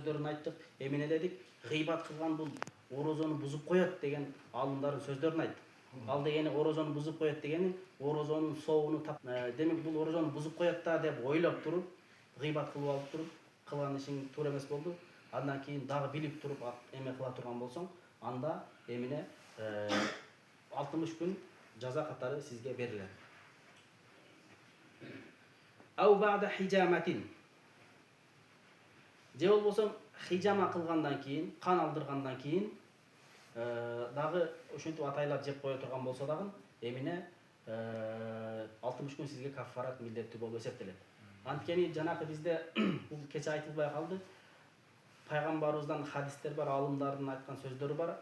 сөздөрүн айттык. Эмне дедик? Гыйбат кылган бул орозону бузуп коет деген алымдардын сөздөрүн айттык. Ал дегени орозону бузуп коет дегени орозонун соогуну демек бул орозону бузуп коет да деп ойлоп туруп, гыйбат кылып алып туруп кылган ишиң туура эмес болду. Андан кийин дагы билип туруп эме кыла турган болсоң, анда эмне 60 күн жаза катары сизге берилет. Ау бa'da hijamatin. Же болбосо хижама кылгандан кийин, кан алдыргандан кийин дагы ошентип атайлап жеп кое турган болсо дагы эмне 60 күн сизге каффарат милдеттүү болуп эсептелет. Анткени жанакы бизде бул кече айтылбай калды. Пайгамбарыбыздан хадистер бар, алымдардын айткан сөздөрү бар.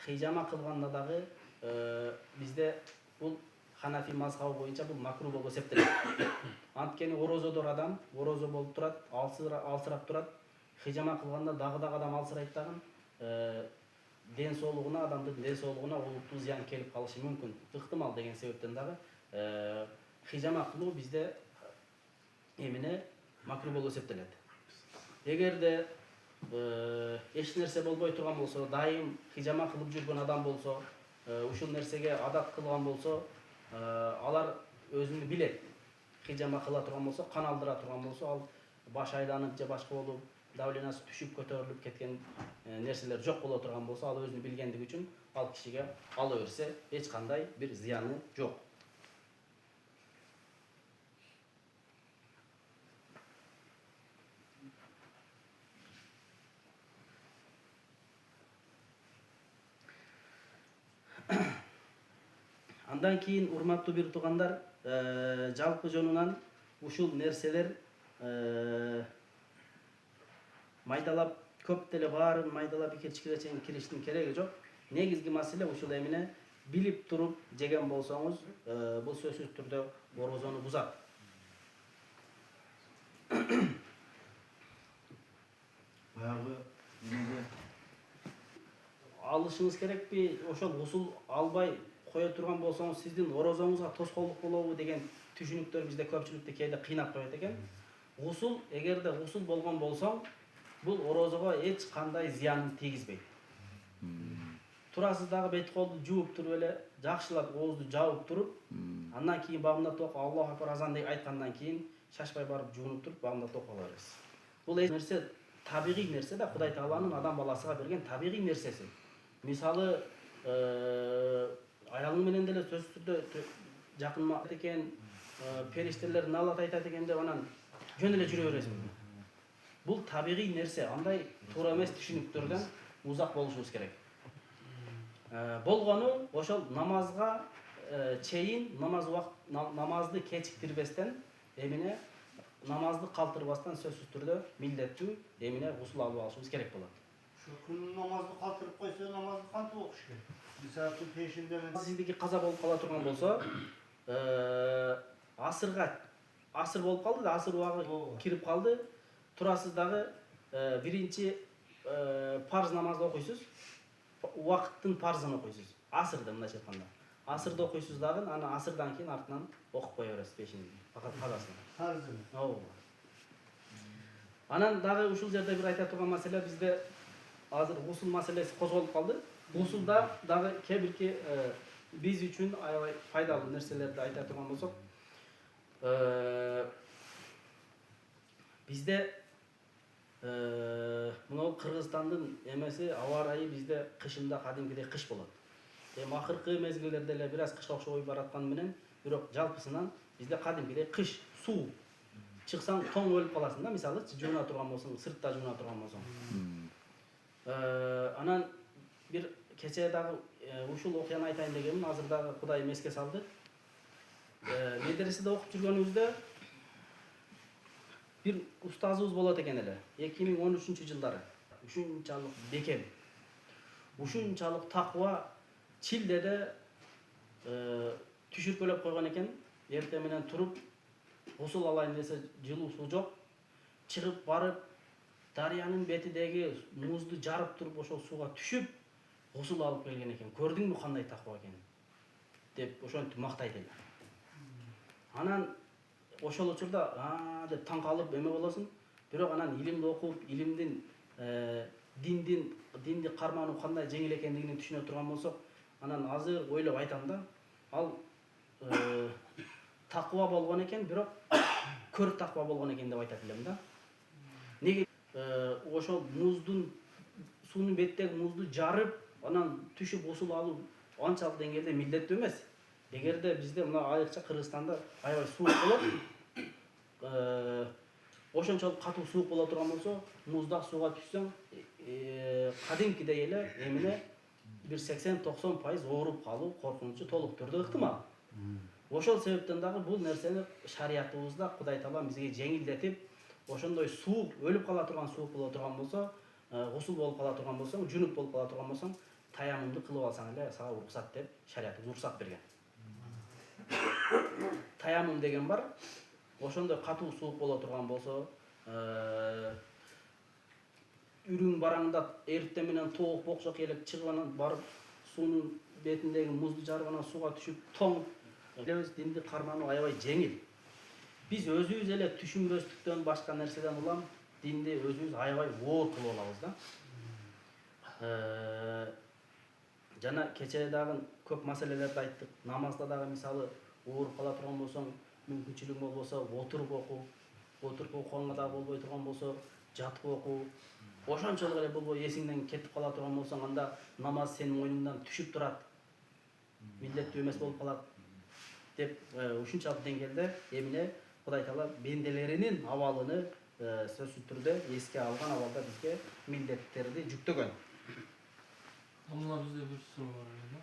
Хижама кылганда дагы бизде бул Ханафи мазхабы боюнча бул макруh болуп эсептелет. Анткени орозодор адам, орозо болуп турат, алсырап турат. Хижама кылганда дагы адам алсырайт дагы ден соолугуна, адамдын ден соолугуна олуттуу зыян келип калышы мүмкүн. Ыктымал деген себептен дагы хижама кылуу бизде эмне макруh болуп эсептелет. Эгерде эч нерсе болбой турган болсо, дайым хижама кылып жүргөн адам болсо, ушул нерсеге адат кылган болсо, алар өзүнү билет. Хижама кыла турган болсо, кан алдыра турган болсо, ал баш айланып же башка болуп, давлениясы түшүп көтөрүлүп кеткен нерселер жок боло турган болсо, ал өзүнү билгендиги үчүн ал кишиге ала берсе, эч кандай бир зыяны жок. Андан кийин урматтуу бир туугандар, жалпы жонунан ушул нерселер майдалап көп деле баарын майдалап икечкире чейин кириштин кереги жок. Негизги маселе ушул эмне билип туруп жеген болсоңуз, бул сөзсүз түрдө орозону бузат. Баягы эмеге Алышыңыз керекпи? Ошол гусул албай кое турган болсоңуз, сиздин орозоңузга тоскоолдук болобу деген түшүнүктөр бизде көпчүлүктү кээде кыйнап коет экен. Гусул, эгерде гусул болгон болсоң, бул орозого эч кандай зыянын тийгизбейт. Турасыз дагы бет колду жууп туруп эле, жакшылап оозду жаап туруп, андан кийин бабында току Аллаху акбар азан деп айткандан кийин шашпай барып жуунуп туруп бабында току ала бересиз. Бул нерсе табигый нерсе да, Кудай Тааланын адам баласыга берген табигый нерсеси. Мисалы, аялың менен деле сөзсүз түрдө жакын экен, периштелер налат айтат экен деп анан жөн эле жүрө бересиңби? Бул табигый нерсе, андай туура эмес түшүнүктөрдөн узак болушубуз керек. Болгону ошол намазга чейин, намазды кечиктирбестен, эмне намазды калтырбастан сөзсүз түрдө милдеттүү эмне гусул алып алышыбыз керек болот. күн намазды калтырып койсо, намазды кантип окуш керек? Мисалы пешинде Сиздики каза болуп кала турган болсо, асыр болуп калды да, асыр убагы кирип калды. Турасыз дагы биринчи парз намазды окуйсуз, убакыттын парзын окуйсуз. Асырды мындайча айтканда. Асырды окуйсуз дагы, анан асырдан кийин артынан окуп кое бересиз пешинди, казасын. парзын. Ооба. Анан дагы ушул жерде бир айта турган маселе, бизде азыр гусул маселеси козголуп калды. Гусулда дагы кээ-бирки биз үчүн аябай пайдалуу нерселерди айта турган болсок, бизде мына Кыргызстандын эмеси, аба ырайы бизде кышында кадимкидей кыш болот. Акыркы мезгилдерде эле бир аз кышка окшобой баратканы менен, бирок жалпысынан бизде кадимкидей кыш, суу. Чыксаң тоң өлүп каласың да, мисалы, жууна турган болсоң, сыртта жууна турган болсоң. Анан бир кече дагы ушул окуяны айтайын дегенмин, азыр дагы Кудайым эске салды. Медреседе окуп жүргөнүбүздө бир устазыбыз болот экен эле. 2013-жылдары. Ушунчалык бекем, ушунчалык таква, Чилдеде түшүркөлөп койгон экен. Эртең менен туруп, гусул алайын десе, жылуу суу жок. Чыгып барып, дарыянын бетидеги музду жарып туруп, ошол сууга түшүп, гусул алып келген экен. Көрдүңбү кандай таква экенин? Деп ошентип мактайт эле. Анан ошол учурда деп таң калып эме болосуң. Бирок анан илимди окуп, илимдин динди кармануу кандай жеңил экендигин түшүнө турган болсок, анан азыр ойлоп айтам да, ал такыба болгон экен, бирок көр такыба болгон экен деп айтат элем да. Неге ошол суунун беттеги музду жарып, анан түшүп усул алуу анчалык деңгээлде милдеттүү эмес. Эгерде бизде мына айрыкча Кыргызстанда аябай суук болот, ошончолук катуу суук боло турган болсо, муздак сууга түшсөң, кадимкидей эле эмне бир 80-90% ооруп калуу коркунучу толук түрдө ыктымал. Ошол себептен дагы бул нерсени шариятыбызда Кудай Таала бизге жеңилдетип, ошондой суук, өлүп кала турган суук боло турган болсо, гусул болуп кала турган болсоң, жунуп болуп кала турган болсоң, таяммумду кылып алсаң эле сага уруксат деп шариятыбыз уруксат берген. Таяммум деген бар. Ошондой катуу суук боло турган болсо, үрүң бараңда эртең менен тоок бокчок элек чыгып анан барып суунун бетиндеги музду жарып анан сууга түшүп тоңуп элебиз. Динди кармануу аябай жеңил. Биз өзүбүз эле түшүнбөстүктөн башка нерседен улам динди өзүбүз аябай оор кылып алабыз да. Жана кечээ дагы көп маселелерди айттык. Намазда дагы мисалы ооруп кала турган болсоң, мүмкүнчүлүгүң болбосо отуруп окуу, отуруп окуганга дагы болбой турган болсо жатып окуу. Ошончолук эле болбой эсиңден кетип кала турган болсоң, анда намаз сенин мойнуңдан түшүп турат. Милдеттүү эмес болуп калат деп ушунчалык деңгээлде эмне Кудай Таала бенделеринин абалыны сөзсүз түрдө эске алган абалда бизге милдеттерди жүктөгөн. Мына бизде бир суроо бар эле да.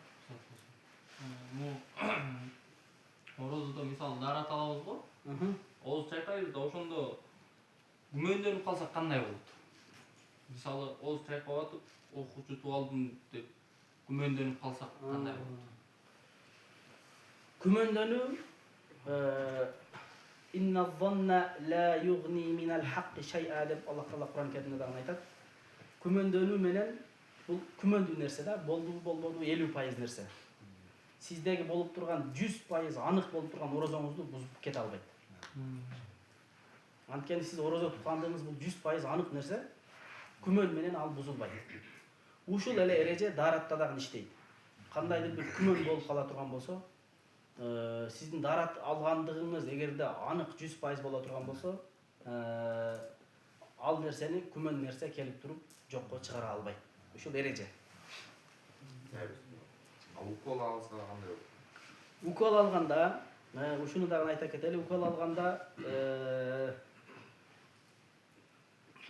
Орозодо мисалы дарат алабыз го. Ооз чайкайбыз да, ошондо күмөндөнүп калсак кандай болот? Мисалы ооз чайкап атып, окуучутуп алдым деп күмөндөнүп калсак кандай болот? Күмөндөнүү инна занна ла югни минал хакки шай'a деп Аллах Таала Кур'ан Керимде дагы айтат. Күмөндөнүү менен бул күмөндүү нерсе да, болбоду 50% нерсе. Сиздеги болуп турган 100% анык болуп турган орозоңузду бузуп кете албайт. Анткени сиз орозо туткандыгыңыз бул 100% анык нерсе, күмөн менен ал бузулбайт. Ушул эле эреже даратта дагы иштейт. Кандайдыр бир күмөн болуп кала турган болсо, сиздин дарат алгандыгыңыз эгерде анык 100% боло турган болсо, ал нерсени күмөн нерсе келип туруп жокко чыгара албайт. Ушул эреже. Укол алса кандай болот? Укол алганда, ушуну дагы айта кетели, укол алганда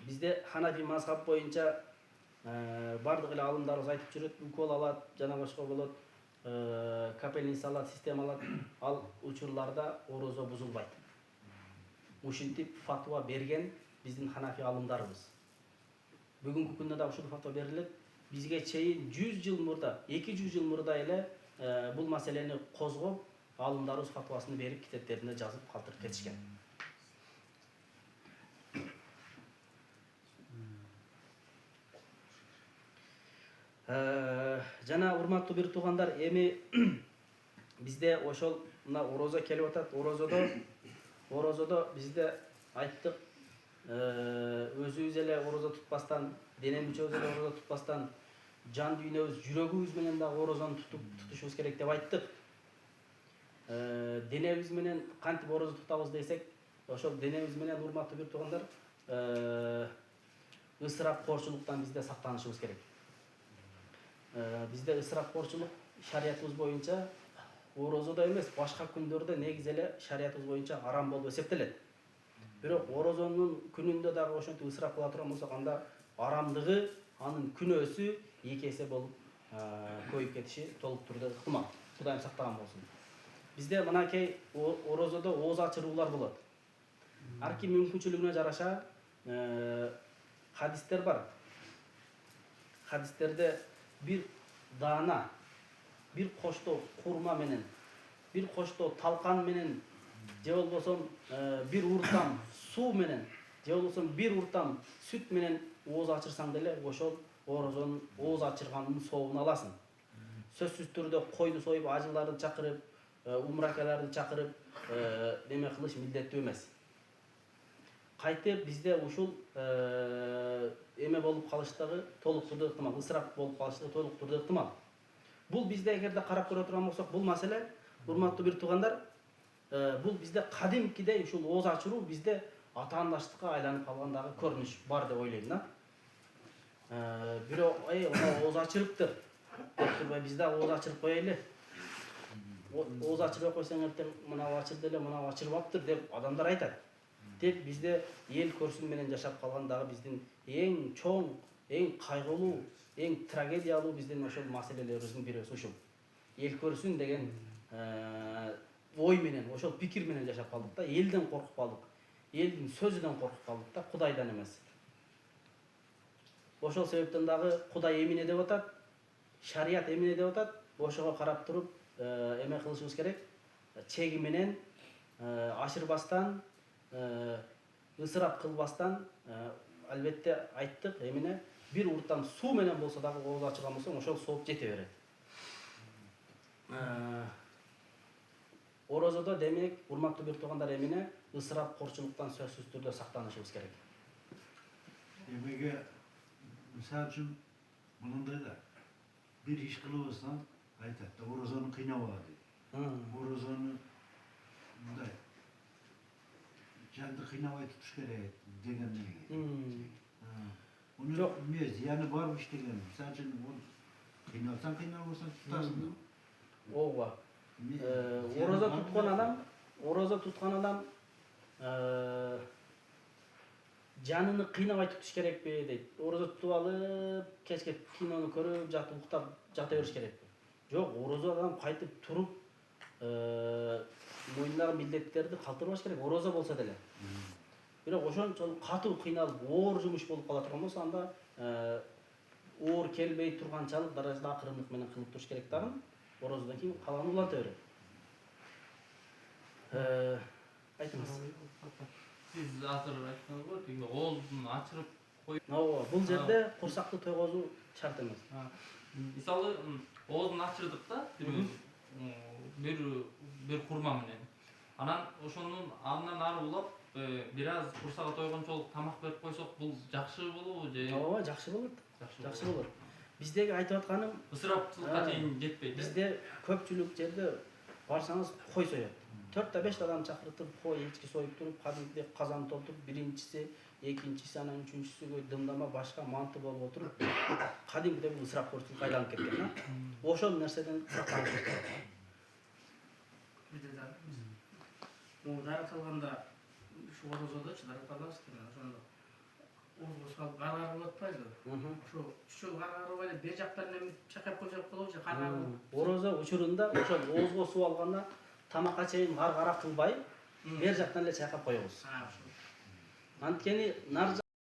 бизде Ханафи мазхаб боюнча бардык эле алымдарыбыз айтып жүрөт, укол алат, жана башка болот, капельница алат, система алат. Ал учурларда орозо бузулбайт. Ушинтип фатва берген биздин Ханафи алымдарыбыз. Бүгүнкү күндө да ушул фатва берилет. Бизге чейин 100 жыл мурда, 200 жыл мурда эле бул маселени козгоп, алымдарыбыз фатвасын берип, китептеринде жазып калтырып кетишкен. Жана урматтуу бир туугандар, эми бизде ошол мына орозо келип атат. Орозодо бизде айттык, өзүбүз эле орозо тутпастан, дене мүчөбүз эле орозо тутпастан, жан дүйнөбүз, жүрөгүбүз менен дагы орозону тутушубуз керек деп айттык. Денебиз менен кантип орозо тутабыз десек, ошол денебиз менен урматтуу бир туугандар, ысырапкорчулуктан бизде сактанышыбыз керек. Бизде ысырапкорчулук шариятыбыз боюнча орозодо эмес, башка күндөрдө негизи эле шариятыбыз боюнча арам болуп эсептелет. Бирок орозонун күнүндө дагы ошентип ысырап кыла турган болсок, анда арамдыгы, анын күнөөсү 2 эсе болуп көбөйүп кетиши толук түрдө ыктымал. Кудайым сактаган болсун. Бизде мынакей орозодо ооз ачыруулар болот. Ар ким мүмкүнчүлүгүнө жараша хадистер бар. Хадистерде bir dana, bir koşto kurma menen, bir koşto talkan menen, je bolbosо bir urtam su menen, je bolbosо bir urtam süt menen ооз ачырсаң деле ошол орозонун ооз ачырганынын сообун аласың. Сөзсүз түрдө койду союп, ажыларды чакырып, умракаларды чакырып, неме кылыш милдеттүү эмес. кайтып бизде ушул эме болуп калыштыгы толук турда ыктымал, ысырап болуп калыштыгы толук турда ыктымал. Бул бизде эгерде карап көрө турган болсок, бул маселе, урматтуу бир туугандар, бул бизде кадимкидей ушул ооз ачыруу бизде атаандаштыкка айланып калган дагы көрүнүш бар деп ойлойм да. Бирөө мына ооз ачырыптыр деп турбай биз да ооз ачырып коелу. Ооз ачырбай койсоң эртең мынау ачырды эле, мынау ачырбаптыр деп адамдар айтат. Тек бизде эл көрсүн менен жашап калган дагы биздин эң чоң, эң кайгылуу, эң трагедиялуу биздин ошол маселелерибиздин бирөөсү ушул. Эл көрсүн деген ой менен, ошол пикир менен жашап калдык да, элден коркуп калдык. Элдин сөзүнөн коркуп калдык да, Кудайдан эмес. Ошол себептен дагы Кудай эмне деп атат, шарият эмне деп атат, ошого карап туруп эме кылышыбыз керек. Чеги менен ашырбастан, ысырап кылбастан, албетте айттык, эмне бир урттан суу менен болсо дагы ооз ачырган болсоң, ошол сооп жете берет. Орозодо демек, урматтуу бир туугандар, эмне ысырап корчулуктан сөзсүз түрдө сактанышыбыз керек. Эмеге мисалы үчүн мындай да бир иш кылып алсаң айтат да орозону кыйнабага дейт. Орозону мындай жанды кыйнабай тутуш керек деген неге. Жок, эмне зыяны барбы иштеген? Мисалы үчүн кыйналсаң кыйналбасаң тутасың да. Ооба. Орозо туткан адам жаныны кыйнабай тутуш керекпи дейт. Орозо тутуп алып, кечке кинону көрүп, жатып уктап жата бериш керекпи? Жок, орозо адам кайтып туруп, мойнундагы милдеттерди калтырбаш керек, орозо болсо деле. Бирок ошончолук катуу кыйналып, оор жумуш болуп кала турган болсо, анда оор келбей турганчалык даражада акырындык менен кылып туруш керек дагы. Орозодон кийин калганы уланта берет. Айтыңыз. Сиз азыр айтканыңыз го, тиги ооздун ачырып коюп. Ооба, бул жерде курсакты тойгозуу шарт эмес. Мисалы, ооздун ачырдык да, бир курма менен. Анан ошонун алдынан ары улап, бир аз курсага тойгончолук тамак берип койсок, бул жакшы болобу же? Ооба, жакшы болот. Жакшы болот. Биздеги айтып атканым, ысырапчылыкка чейин жетпейт. Бизде көпчүлүк жерде барсаңыз кой соёт. 4-5 адам чакыртып, кой ички союп туруп, кадимкидей казан толтуруп, биринчиси, экинчиси, анан үчүнчүсүгө дымдама башка манты болуп отуруп, кадимкидей бул ысырап көрчүлүккө айланып кеткен да. Ошол нерседен сактаныш керек. Могу дараталганда ушу орозодочу дараталабыз дейм, ошондо ооз салып каргарып атпайбы? Ошо чүчөл каргарып эле бер жактан эми чайкап койсок болобу же каргарып? Орозо учурунда ошол оозго суу алганда тамакка чейин каргара кылбай, бер жактан эле чайкап коебуз. Анткени нар